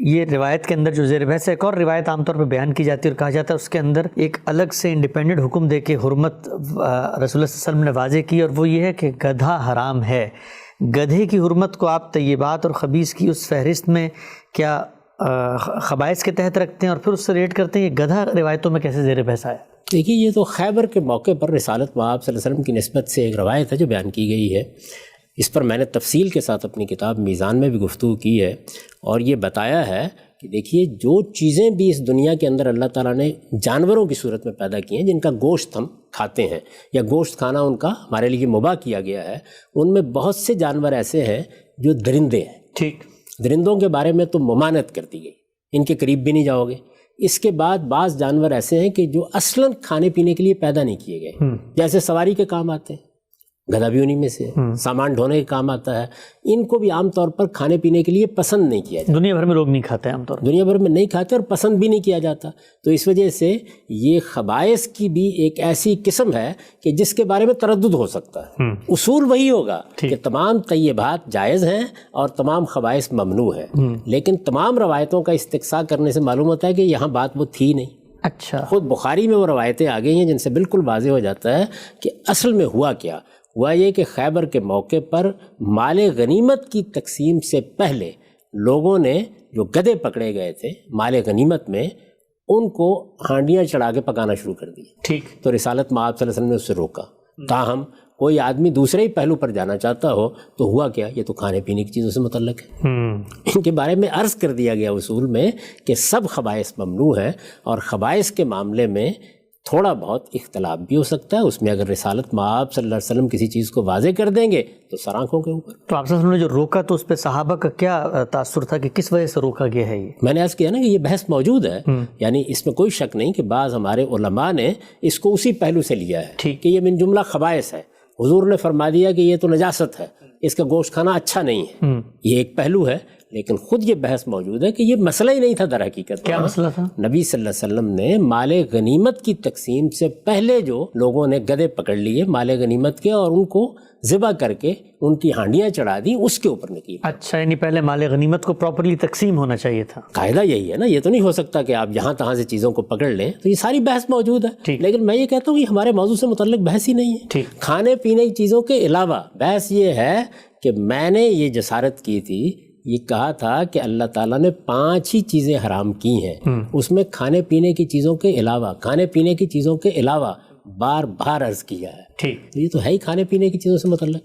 یہ روایت کے اندر جو زیر بحث ہے، ایک اور روایت عام طور پہ بیان کی جاتی ہے اور کہا جاتا ہے اس کے اندر ایک الگ سے انڈیپینڈنٹ حکم دے کے حرمت رسول اللہ صلی اللہ علیہ وسلم نے واضح کی، اور وہ یہ ہے کہ گدھا حرام ہے۔ گدھے کی حرمت کو آپ طیبات اور خبیث کی اس فہرست میں کیا خبائث کے تحت رکھتے ہیں اور پھر اس سے ریٹ کرتے ہیں؟ یہ گدھا روایتوں میں کیسے زیر بحث آیا؟ دیکھیے، یہ تو خیبر کے موقع پر رسالت مآب صلی اللہ علیہ وسلم کی نسبت سے ایک روایت ہے جو بیان کی گئی ہے۔ اس پر میں نے تفصیل کے ساتھ اپنی کتاب میزان میں بھی گفتگو کی ہے، اور یہ بتایا ہے کہ دیکھیے، جو چیزیں بھی اس دنیا کے اندر اللہ تعالیٰ نے جانوروں کی صورت میں پیدا کی ہیں، جن کا گوشت ہم کھاتے ہیں یا گوشت کھانا ان کا ہمارے لیے مباح کیا گیا ہے، ان میں بہت سے جانور ایسے ہیں جو درندے ہیں۔ ٹھیک، درندوں کے بارے میں تو ممانعت کر دی گئی، ان کے قریب بھی نہیں جاؤ گے۔ اس کے بعد بعض جانور ایسے ہیں کہ جو اصلاً کھانے پینے کے لیے پیدا نہیں کیے گئے، جیسے سواری کے کام آتے ہیں، گدھا بھی انہی میں سے ہے، سامان ڈھونے کے کام آتا ہے۔ ان کو بھی عام طور پر کھانے پینے کے لیے پسند نہیں کیا جاتا، دنیا بھر میں لوگ نہیں کھاتے عام طور پر، دنیا بھر میں نہیں کھاتے اور پسند بھی نہیں کیا جاتا۔ تو اس وجہ سے یہ خبائث کی بھی ایک ایسی قسم ہے کہ جس کے بارے میں تردد ہو سکتا ہے۔ اصول وہی ہوگا کہ تمام طیبات جائز ہیں اور تمام خبائث ممنوع ہیں، لیکن تمام روایتوں کا استقصاء کرنے سے معلوم ہوتا ہے کہ یہاں بات وہ تھی نہیں۔ اچھا، خود بخاری میں وہ روایتیں آ گئی ہیں جن سے بالکل واضح ہو جاتا ہے کہ اصل میں ہوا کیا ہوا۔ یہ کہ خیبر کے موقع پر مال غنیمت کی تقسیم سے پہلے لوگوں نے جو گدھے پکڑے گئے تھے مال غنیمت میں، ان کو ہانڈیاں چڑھا کے پکانا شروع کر دی۔ ٹھیک، تو رسالت مآب صلی اللہ علیہ وسلم نے اس سے روکا۔ تاہم کوئی آدمی دوسرے ہی پہلو پر جانا چاہتا ہو تو ہوا کیا، یہ تو کھانے پینے کی چیزوں سے متعلق ہے۔ ان کے بارے میں عرض کر دیا گیا اصول میں کہ سب خبائث ممنوع ہیں، اور خبائث کے معاملے میں تھوڑا بہت اختلاف بھی ہو سکتا ہے۔ اس میں اگر رسالت مآب صلی اللہ علیہ وسلم کسی چیز کو واضح کر دیں گے تو سر آنکھوں کے اوپر۔ تو آپ صلی اللہ علیہ وسلم نے جو روکا تو اس پہ صحابہ کا کیا تاثر تھا کہ کس وجہ سے روکا گیا ہے؟ یہ میں نے عرض کیا نا کہ یہ بحث موجود ہے، یعنی اس میں کوئی شک نہیں کہ بعض ہمارے علماء نے اس کو اسی پہلو سے لیا ہے کہ یہ من جملہ خبائث ہے۔ حضور نے فرما دیا کہ یہ تو نجاست ہے، اس کا گوشت کھانا اچھا نہیں ہے، یہ ایک پہلو ہے۔ لیکن خود یہ بحث موجود ہے کہ یہ مسئلہ ہی نہیں تھا در حقیقت۔ کیا مسئلہ تھا؟ نبی صلی اللہ علیہ وسلم نے مال غنیمت کی تقسیم سے پہلے جو لوگوں نے گدھے پکڑ لیے مال غنیمت کے اور ان کو ذبح کر کے ان کی ہانڈیاں چڑھا دی، اس کے اوپر نکیل۔ اچھا، یعنی پہلے مال غنیمت کو پراپرلی تقسیم ہونا چاہیے تھا۔ قاعدہ یہی ہے نا، یہ تو نہیں ہو سکتا کہ آپ یہاں تہاں سے چیزوں کو پکڑ لیں۔ تو یہ ساری بحث موجود ہے، لیکن میں یہ کہتا ہوں کہ ہمارے موضوع سے متعلق بحث ہی نہیں ہے۔ کھانے پینے کی چیزوں کے علاوہ بحث یہ ہے کہ میں نے یہ جسارت کی تھی، یہ کہا تھا کہ اللہ تعالیٰ نے 5 ہی چیزیں حرام کی ہیں، اس میں کھانے پینے کی چیزوں کے علاوہ، کھانے پینے کی چیزوں کے علاوہ بار بار عرض کیا ہے۔ یہ تو ہے ہی کھانے پینے کی چیزوں سے متعلق۔